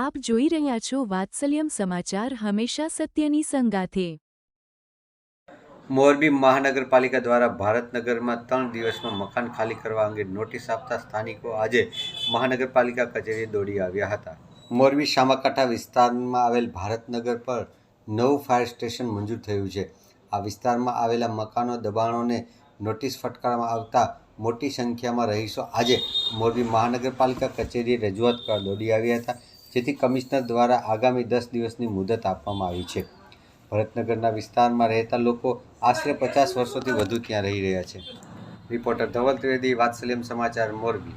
આપ જોઈ રહ્યા છો વાત્સલ્યમ સમાચાર, હંમેશા સત્યની સંગાથે. મોરબી મહાનગરપાલિકા દ્વારા ભારતનગરમાં 3 દિવસમાં મકાન ખાલી કરવા અંગે નોટિસ આપતા સ્થાનિકો આજે મહાનગરપાલિકા કચેરીએ દોડી આવ્યા હતા. મોરબી સામાકાંઠા વિસ્તારમાં આવેલ ભારતનગર પર નવું ફાયર સ્ટેશન મંજૂર થયું છે. આ વિસ્તારમાં આવેલા મકાનો દબાણોને નોટિસ ફટકારવામાં આવતા મોટી સંખ્યામાં રહીશો આજે મોરબી મહાનગરપાલિકા કચેરીએ રજૂઆત કરવા દોડી આવ્યા હતા, જેથી કમિશનર દ્વારા આગામી 10 દિવસની મુદત આપવામાં આવી છે. ભરતનગરના વિસ્તારમાં રહેતા લોકો આશરે 50 વર્ષોથી વધુ ત્યાં રહી રહ્યા છે. રિપોર્ટર ધવલ ત્રિવેદી, વાત્સલ્યમ સમાચાર, મોરબી.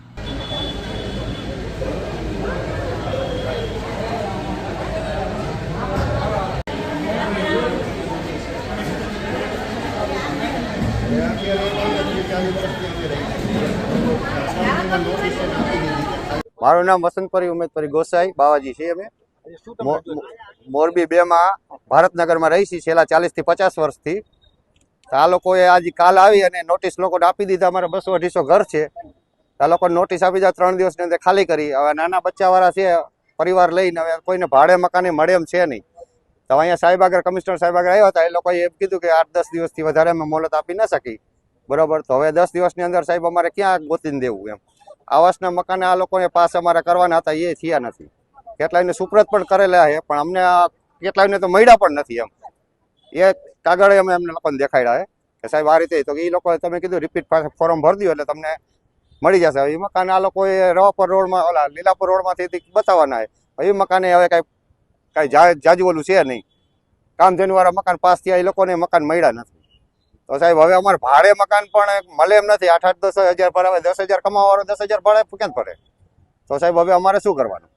મારું નામ વસંતપરી ઉમેદપરી ગોસાઈ બાવાજી છે. અમે મોરબી 2 માં ભારતનગરમાં રહી છીએ છેલ્લા 40 થી 50 વર્ષથી. આ લોકોએ આજે કાલ આવી અને નોટિસ લોકોને આપી દીધા. અમારે 200-250 ઘર છે. આ લોકોને નોટિસ આપી દીધા, 3 દિવસની અંદર ખાલી કરી. હવે નાના બચ્ચાવાળા છે, પરિવાર લઈને હવે કોઈને ભાડે મકાને મળે એમ છે નહીં. તો અહીંયા સાહેબ આગળ, કમિશનર સાહેબ આગળ આવ્યા હતા. એ લોકોએ એમ કીધું કે 8-10 દિવસથી વધારે અમે મોહલત આપી ન શકી. બરોબર, તો હવે 10 દિવસની અંદર સાહેબ અમારે ક્યાં ગોતીને દેવું એમ. આવાસના મકાને આ લોકોને પાસ અમારે કરવાના હતા, એ થયા નથી. કેટલાયને સુપ્રત પણ કરેલા છે, પણ અમને કેટલાયને તો મળ્યા પણ નથી એમ. એ કાગળે અમે એમને લોકોને દેખાડ્યા કે સાહેબ આ રીતે. તો એ લોકોએ તમે કીધું રિપીટ ફોર્મ ભરી દો એટલે તમને મળી જશે. હવે એ મકાન આ લોકોએ રવાપર રોડમાં, ઓલા લીલાપુર રોડમાંથી બતાવવાના છે. એ મકાને હવે કાંઈ જાજુ ઓલું છે નહીં. કામધેનુવાળા મકાન પાસ થયા, એ લોકોને મકાન મળ્યા નથી. તો સાહેબ હવે અમારે ભાડે મકાન પણ મળે એમ નથી. 8-10 હજાર ભરાવે, 10,000 કમાવાળો 10,000 ભાડે ક્યાં ભરે? તો સાહેબ હવે અમારે શું કરવાનું?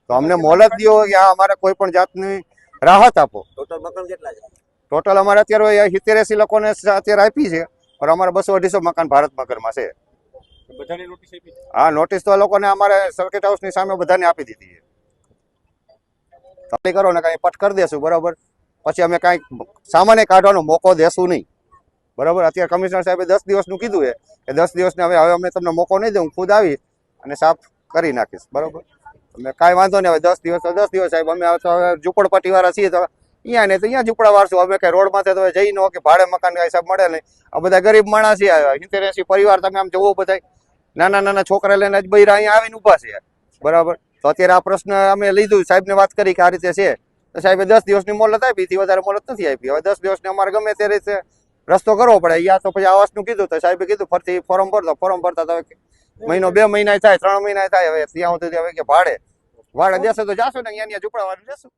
તો અમને મોહલત દો, યા અમારે કોઈ પણ જાતની રાહત આપો. ટોટલ મકાન કેટલા છે? ટોટલ અમારે અત્યારે 70-80 લોકોને અત્યારે આપી છે, પણ અમારે 200-250 મકાન ભારતનગરમાં છે. બધાને નોટિસ આપી? હા, નોટિસ તો લોકોને અમારે સર્કિટ હાઉસની સામે બધાને આપી દીધી છે. તમે કરો ને કાંઈ પટ કરી દેશું, બરાબર. પછી અમે કાંઈક સામાન્ય કાઢવાનો મોકો દેશું નહીં, બરાબર. અત્યારે કમિશનર સાહેબે 10 દિવસનું કીધું છે કે 10 દિવસને હવે અમે તમને મોકો નહીં દઉં. હું ખુદ આવી અને સાફ કરી નાખીશ, બરાબર. અમે કાંઈ વાંધો નહીં. હવે 10 દિવસ તો 10 દિવસ સાહેબ. અમે હવે ઝૂંપડપટ્ટીવાળા છીએ તો અહીંયા ને તો અહીંયા ઝૂંપડા વાળશું. અમે કાંઈ રોડ માથે તો જઈ ન કે ભાડે મકાન કાંઈ સાહેબ મળે નહીં. આ બધા ગરીબ માણસ છે, 70-80 પરિવાર. તમે આમ જોવો, બધા નાના છોકરા લઈને જ બૈરા અહીંયા આવીને ઊભા છે, બરાબર. તો અત્યારે આ પ્રશ્ન અમે લીધું, સાહેબને વાત કરી કે આ રીતે છે. તો સાહેબે 10 દિવસની મોહલત આપી, એથી વધારે મોહલત નથી આપી. હવે 10 દિવસને અમારે ગમે તે રીતે રસ્તો કરવો પડે. યા તો પછી આવાસનું કીધું તો સાહેબે કીધું ફરતી ફોર્મ ભરતો. ફોર્મ ભરતા તો મહિનો 2 મહિના થાય, 3 મહિના થાય. હવે ત્યાં સુધી હવે કે ભાડે દેશે તો જાશું ને, અહીંયા ઝૂંપડા વાળું દેશું.